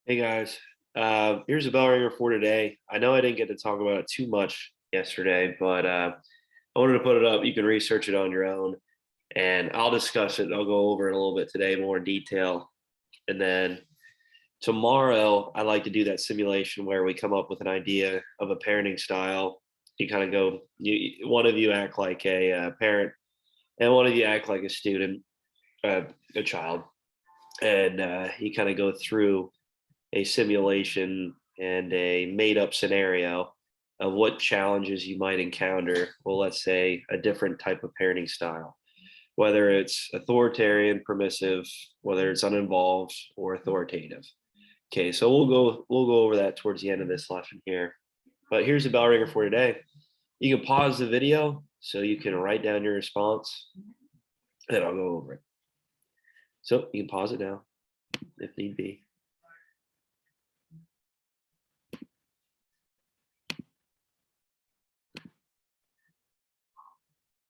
Hey guys, here's a bell ringer for today. I know I didn't get to talk about it too much yesterday, but I wanted to put it up. You can research it on your own, and I'll discuss it. I'll go over it a little bit today, more in detail, and then tomorrow I like to do that simulation where we come up with an idea of a parenting style. You kind of go, one of you act like a parent, and one of you act like a student, a child, and you kind of go through a simulation and a made up scenario of what challenges you might encounter. Well, let's say a different type of parenting style, whether it's authoritarian, permissive, whether it's uninvolved or authoritative. Okay, so we'll go over that towards the end of this lesson here. But here's the bell ringer for today. You can pause the video so you can write down your response, and I'll go over it. So you can pause it now if need be.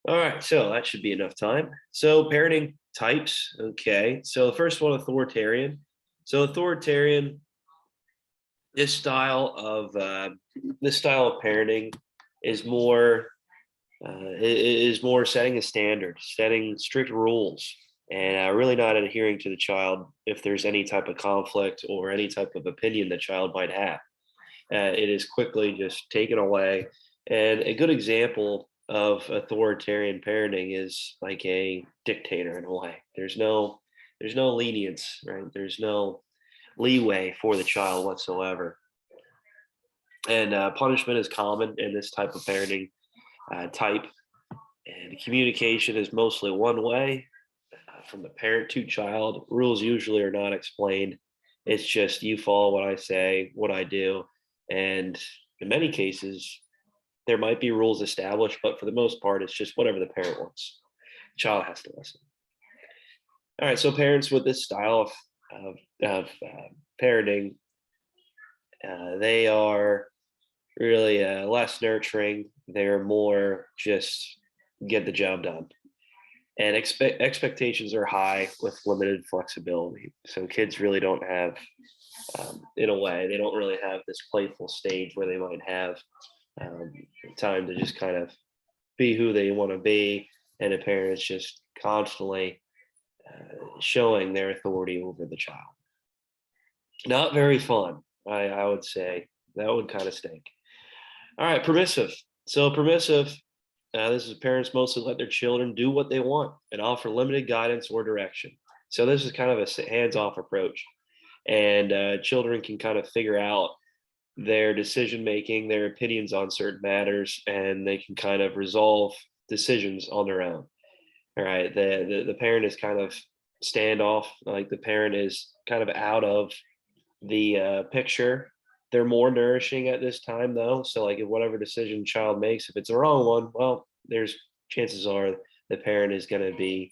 All right, so that should be enough time. So parenting types, okay. So the first one, authoritarian. So authoritarian, this style of parenting is more is more setting a standard, setting strict rules, and really not adhering to the child if there's any type of conflict or any type of opinion the child might have. It is quickly just taken away. And a good example of authoritarian parenting is like a dictator in a way. There's no lenience, right? There's no leeway for the child whatsoever. And punishment is common in this type of parenting type. And communication is mostly one way from the parent to child. Rules usually are not explained. It's just you follow what I say, what I do. And in many cases, there might be rules established, but for the most part, it's just whatever the parent wants. The child has to listen. All right, so parents with this style of parenting, they are really less nurturing. They're more just get the job done. And expectations are high with limited flexibility. So kids really don't have, in a way, they don't really have this playful stage where they might have um, time to just kind of be who they want to be, and a parent is just constantly showing their authority over the child. Not very fun, I would say. That would kind of stink. All right, permissive. So permissive, this is parents mostly let their children do what they want and offer limited guidance or direction. So this is kind of a hands-off approach, and children can kind of figure out their decision making, their opinions on certain matters, and they can kind of resolve decisions on their own. All right, the parent is kind of standoff, like the parent is kind of out of the picture. They're more nourishing at this time though. So like if whatever decision child makes, if it's a wrong one, well, there's chances are the parent is going to be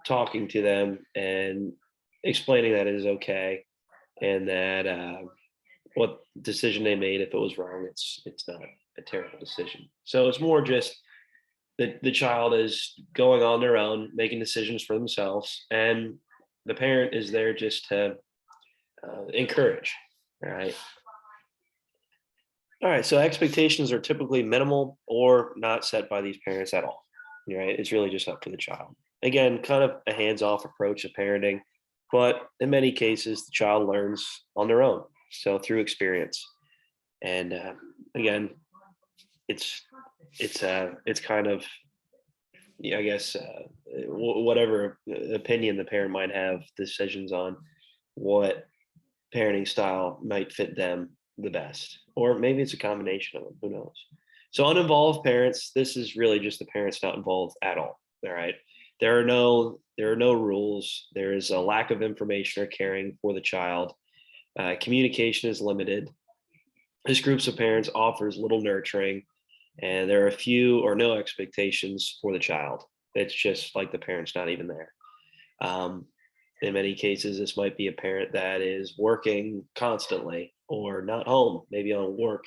talking to them and explaining that it is okay, and that what decision they made, if it was wrong, it's not a terrible decision. So it's more just the child is going on their own, making decisions for themselves, and the parent is there just to encourage. All right. All right. So expectations are typically minimal or not set by these parents at all. Right. It's really just up to the child. Again, kind of a hands-off approach of parenting, but in many cases, the child learns on their own. So through experience. And again, it's it's kind of, yeah, I guess whatever opinion the parent might have, decisions on what parenting style might fit them the best, or maybe it's a combination of them. Who knows? So uninvolved parents, this is really just the parents not involved at all. All right. There are no rules. There is a lack of information or caring for the child. Communication is limited. This groups of parents offers little nurturing, and there are few or no expectations for the child. It's just like the parent's not even there. Um, in many cases, this might be a parent that is working constantly or not home, maybe on work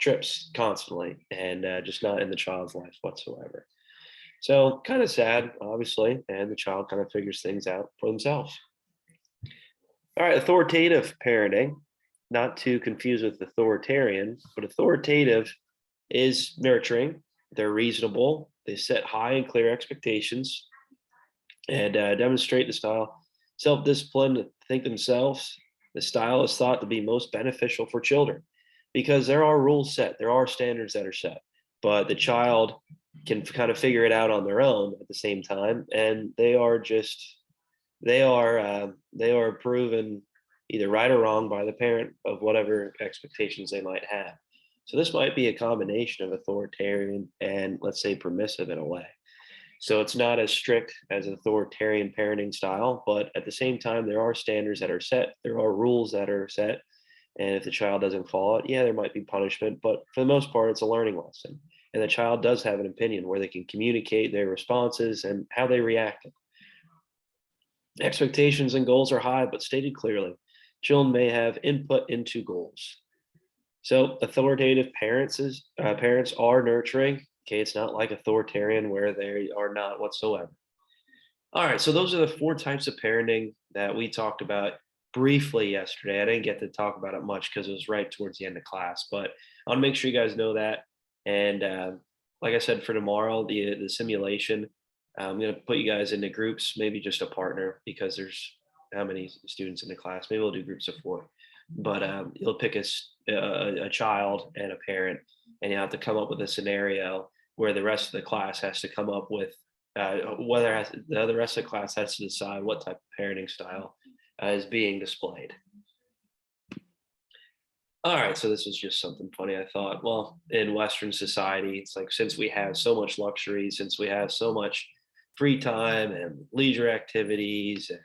trips constantly, and just not in the child's life whatsoever. So kind of sad, obviously, and the child kind of figures things out for themselves. All right, authoritative parenting, not to confuse with authoritarian, but authoritative is nurturing. They're reasonable. They set high and clear expectations and demonstrate the style self-discipline to think themselves. The style is thought to be most beneficial for children because there are rules set, there are standards that are set, but the child can kind of figure it out on their own at the same time, and they are proven either right or wrong by the parent of whatever expectations they might have. So this might be a combination of authoritarian and, let's say, permissive in a way. So it's not as strict as authoritarian parenting style, but at the same time, there are standards that are set, there are rules that are set. And if the child doesn't follow it, yeah, there might be punishment, but for the most part, it's a learning lesson. And the child does have an opinion where they can communicate their responses and how they react. Expectations and goals are high, but stated clearly. Children may have input into goals. So authoritative parents are nurturing. Okay, it's not like authoritarian where they are not whatsoever. All right, so those are the four types of parenting that we talked about briefly yesterday. I didn't get to talk about it much because it was right towards the end of class, but I want to make sure you guys know that. And like I said, for tomorrow, the simulation, I'm going to put you guys into groups, maybe just a partner because there's how many students in the class? Maybe we'll do groups of four. But you'll pick a child and a parent, and you have to come up with a scenario where the rest of the class has to come up with the rest of the class has to decide what type of parenting style is being displayed. All right, so this is just something funny. I thought, well, in Western society, it's like since we have so much luxury, since we have so much free time and leisure activities, and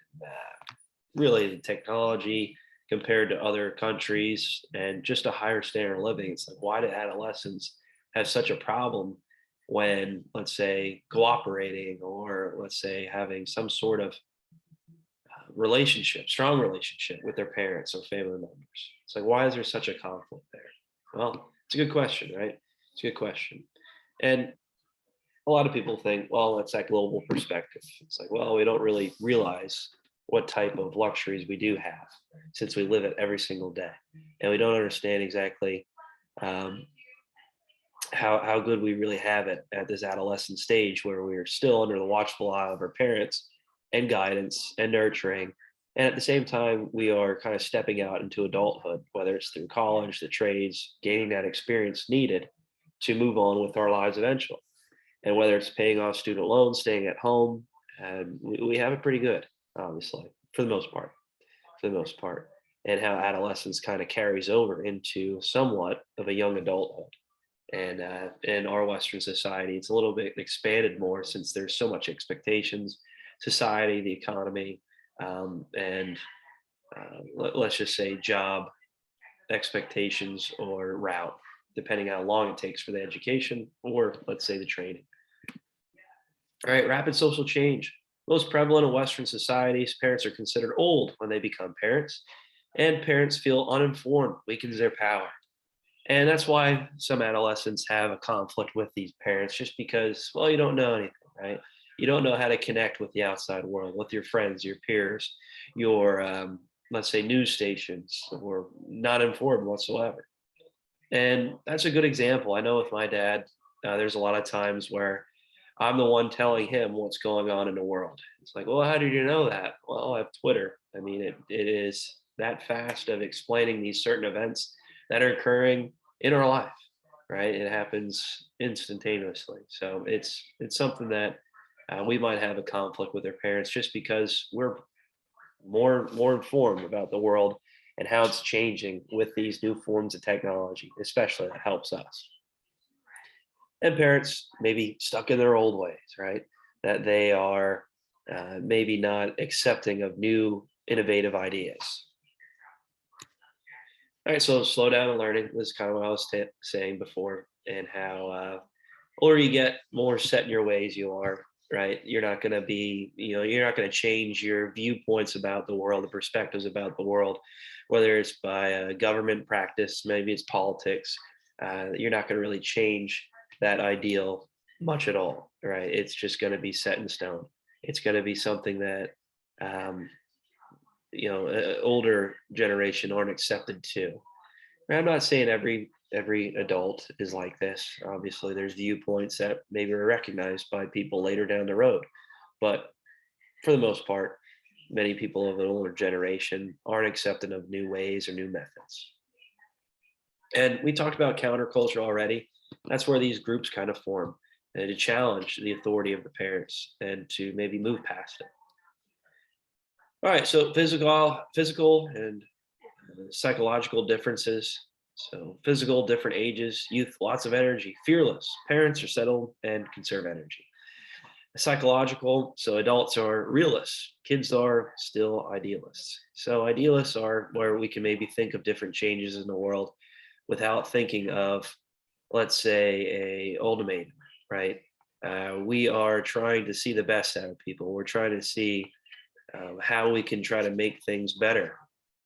really the technology compared to other countries, and just a higher standard of living, it's like, why do adolescents have such a problem when, let's say, cooperating or let's say having some sort of strong relationship with their parents or family members? It's like, why is there such a conflict there? Well, it's a good question, right? It's a good question. And a lot of people think, well, it's that global perspective. It's like, well, we don't really realize what type of luxuries we do have since we live it every single day. And we don't understand exactly how good we really have it at this adolescent stage where we're still under the watchful eye of our parents and guidance and nurturing. And at the same time, we are kind of stepping out into adulthood, whether it's through college, the trades, gaining that experience needed to move on with our lives eventually. And whether it's paying off student loans, staying at home, and we have it pretty good, obviously, for the most part, and how adolescence kind of carries over into somewhat of a young adulthood. And in our Western society, it's a little bit expanded more since there's so much expectations, society, the economy, and let's just say job expectations or route, depending how long it takes for the education or let's say the training. All right, rapid social change. Most prevalent in Western societies, parents are considered old when they become parents, and parents feel uninformed, weakens their power. And that's why some adolescents have a conflict with these parents, just because, well, you don't know anything, right? You don't know how to connect with the outside world, with your friends, your peers, your, let's say, news stations, or not informed whatsoever. And that's a good example. I know with my dad, there's a lot of times where I'm the one telling him what's going on in the world. It's like, well, how did you know that? Well, I have Twitter. I mean, it is that fast of explaining these certain events that are occurring in our life, right? It happens instantaneously. So it's something that we might have a conflict with our parents just because we're more informed about the world and how it's changing with these new forms of technology, especially that helps us. And parents maybe stuck in their old ways, right? That they are maybe not accepting of new innovative ideas. All right, so slow down and learning. This is kind of what I was saying before, and how older you get, more set in your ways you are, right? You're not going to be, you're not going to change your viewpoints about the world, the perspectives about the world, whether it's by government practice, maybe it's politics. You're not going to really change that ideal much at all, right? It's just going to be set in stone. It's going to be something that older generation aren't accepted too. And I'm not saying every adult is like this. Obviously, there's viewpoints that maybe are recognized by people later down the road, but for the most part, many people of an older generation aren't accepting of new ways or new methods. And we talked about counterculture already. That's where these groups kind of form, and to challenge the authority of the parents and to maybe move past it. All right, so physical and psychological differences. So physical, different ages, youth, lots of energy, fearless. Parents are settled and conserve energy. Psychological, so adults are realists, kids are still idealists. So idealists are where we can maybe think of different changes in the world without thinking of, let's say, a ultimatum, right? We are trying to see the best out of people. We're trying to see how we can try to make things better.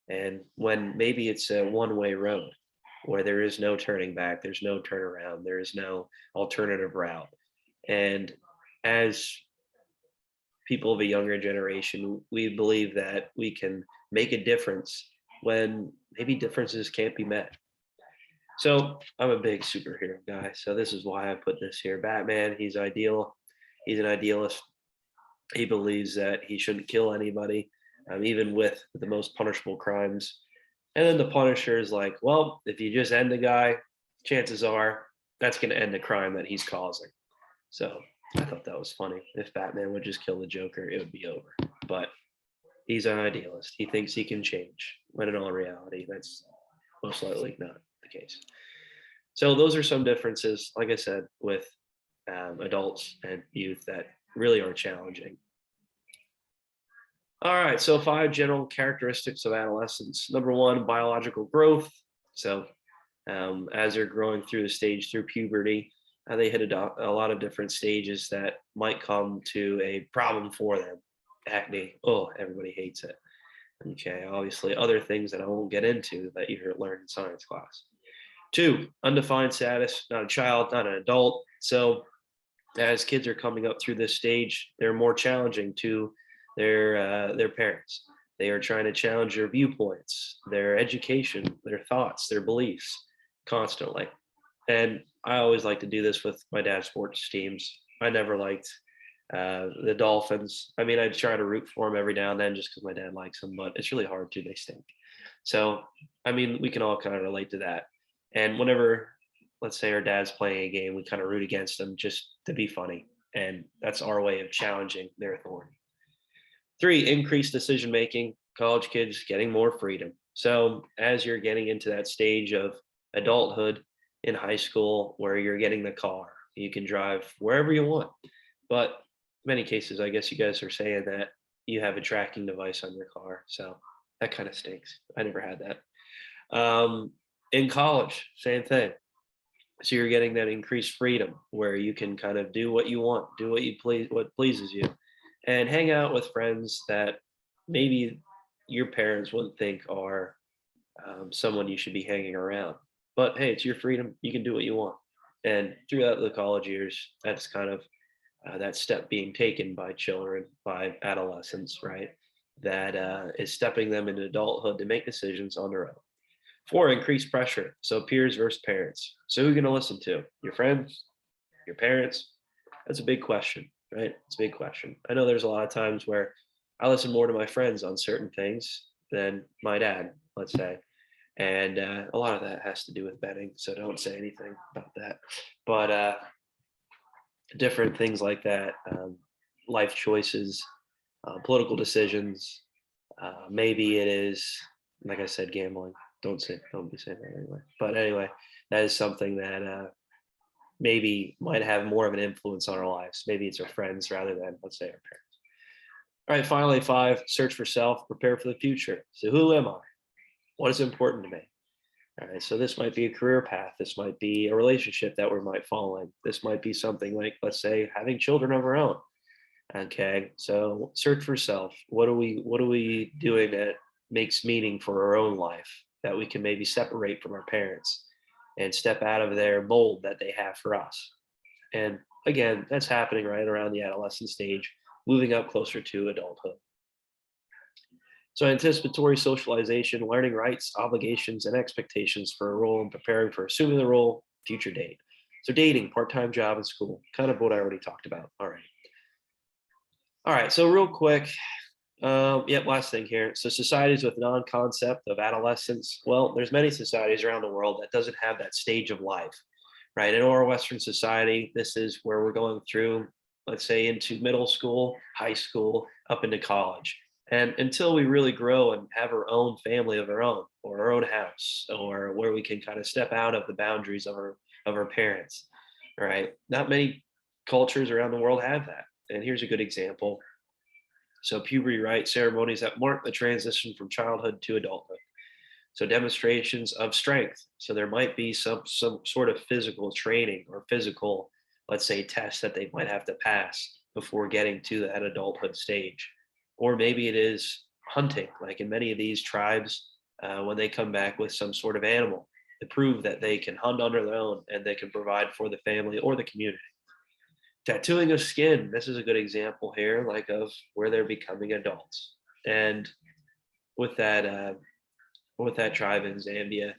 And when maybe it's a one-way road where there is no turning back, there's no turnaround, there is no alternative route. And as people of a younger generation, we believe that we can make a difference when maybe differences can't be met. So I'm a big superhero guy. So this is why I put this here. Batman, he's ideal. He's an idealist. He believes that he shouldn't kill anybody, even with the most punishable crimes. And then the Punisher is like, well, if you just end the guy, chances are that's going to end the crime that he's causing. So I thought that was funny. If Batman would just kill the Joker, it would be over. But he's an idealist. He thinks he can change, when in all reality, that's most likely not the case. So those are some differences, like I said, with adults and youth that really are challenging. All right, so 5 general characteristics of adolescence. Number 1, biological growth. So as they're growing through the stage through puberty, they hit a lot of different stages that might come to a problem for them. Acne, oh, everybody hates it. Okay, obviously other things that I won't get into that you learn in science class. 2, undefined status, not a child, not an adult. So as kids are coming up through this stage, they're more challenging to their parents. They are trying to challenge their viewpoints, their education, their thoughts, their beliefs constantly. And I always like to do this with my dad's sports teams. I never liked the Dolphins. I mean, I try to root for them every now and then just because my dad likes them, but it's really hard to. They stink. So, I mean, we can all kind of relate to that. And whenever, let's say, our dad's playing a game, we kind of root against them just to be funny. And that's our way of challenging their authority. 3, increased decision making. College kids getting more freedom. So as you're getting into that stage of adulthood in high school where you're getting the car, you can drive wherever you want. But in many cases, I guess you guys are saying that you have a tracking device on your car. So that kind of stinks. I never had that. In college, same thing. So you're getting that increased freedom where you can kind of do what you want, do what you please, what pleases you, and hang out with friends that maybe your parents wouldn't think are someone you should be hanging around. But hey, it's your freedom. You can do what you want. And throughout the college years, that's kind of that step being taken by children, by adolescents, right? That is stepping them into adulthood to make decisions on their own. 4, increased pressure. So peers versus parents. So who are you going to listen to? Your friends? Your parents? That's a big question, right? It's a big question. I know there's a lot of times where I listen more to my friends on certain things than my dad, let's say. And a lot of that has to do with betting. So don't say anything about that. But different things like that, life choices, political decisions. Maybe it is, like I said, gambling. Don't be saying that anyway. But anyway, that is something that maybe might have more of an influence on our lives. Maybe it's our friends rather than, let's say, our parents. All right, finally, 5, search for self, prepare for the future. So who am I? What is important to me? All right, so this might be a career path. This might be a relationship that we might fall in. This might be something like, let's say, having children of our own. Okay, so search for self. What are we doing that makes meaning for our own life that we can maybe separate from our parents and step out of their mold that they have for us? And again, that's happening right around the adolescent stage, moving up closer to adulthood. So anticipatory socialization, learning rights, obligations, and expectations for a role and preparing for assuming the role, future date. So dating, part-time job, and school, kind of what I already talked about. All right. All right, so real quick, yep, last thing here. So societies with non-concept of adolescence. Well, there's many societies around the world that doesn't have that stage of life, right? In our Western society, this is where we're going through, let's say, into middle school, high school, up into college. And until we really grow and have our own family of our own, or our own house, or where we can kind of step out of the boundaries of our parents, right? Not many cultures around the world have that. And here's a good example. So puberty rites ceremonies that mark the transition from childhood to adulthood. So demonstrations of strength. So there might be some sort of physical training or physical, let's say, test that they might have to pass before getting to that adulthood stage. Or maybe it is hunting, like in many of these tribes, when they come back with some sort of animal to prove that they can hunt on their own and they can provide for the family or the community. Tattooing of skin. This is a good example here, like of where they're becoming adults. And with that tribe in Zambia,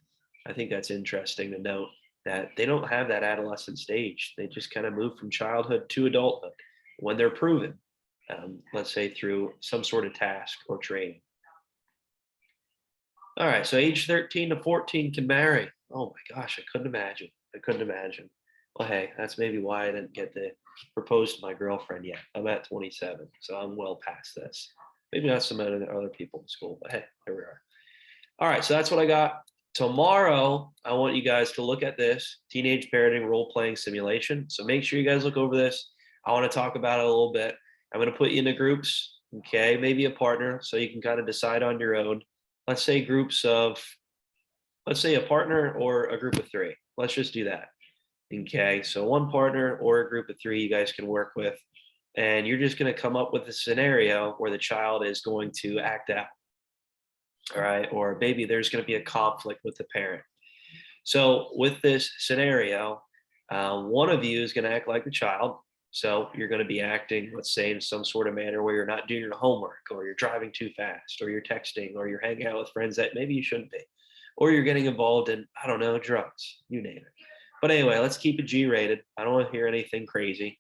I think that's interesting to note that they don't have that adolescent stage. They just kind of move from childhood to adulthood when they're proven, let's say through some sort of task or training. All right, so age 13 to 14 can marry. Oh my gosh, I couldn't imagine. I couldn't imagine. Well, hey, that's maybe why I didn't get to propose to my girlfriend yet. I'm at 27, so I'm well past this. Maybe not some other people in school, but hey, here we are. All right, so that's what I got. Tomorrow, I want you guys to look at this teenage parenting role playing simulation. So make sure you guys look over this. I want to talk about it a little bit. I'm going to put you into groups, okay? Maybe a partner, so you can kind of decide on your own. Let's say let's say a partner or a group of three. Let's just do that. Okay, so one partner or a group of three you guys can work with, and you're just going to come up with a scenario where the child is going to act out. All right, or maybe there's going to be a conflict with the parent. So with this scenario, one of you is going to act like the child. So you're going to be acting, let's say, in some sort of manner where you're not doing your homework, or you're driving too fast, or you're texting, or you're hanging out with friends that maybe you shouldn't be, or you're getting involved in, I don't know, drugs, you name it. But anyway, let's keep it G-rated. I don't want to hear anything crazy.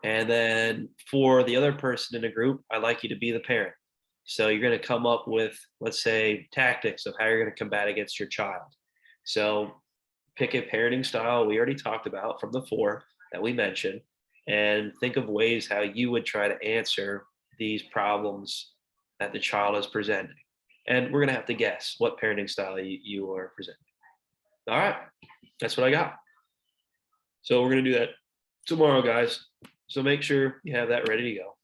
And then for the other person in the group, I'd like you to be the parent. So you're going to come up with, let's say, tactics of how you're going to combat against your child. So pick a parenting style we already talked about from the four that we mentioned, and think of ways how you would try to answer these problems that the child is presenting. And we're going to have to guess what parenting style you are presenting. All right, that's what I got. So we're going to do that tomorrow, guys. So make sure you have that ready to go.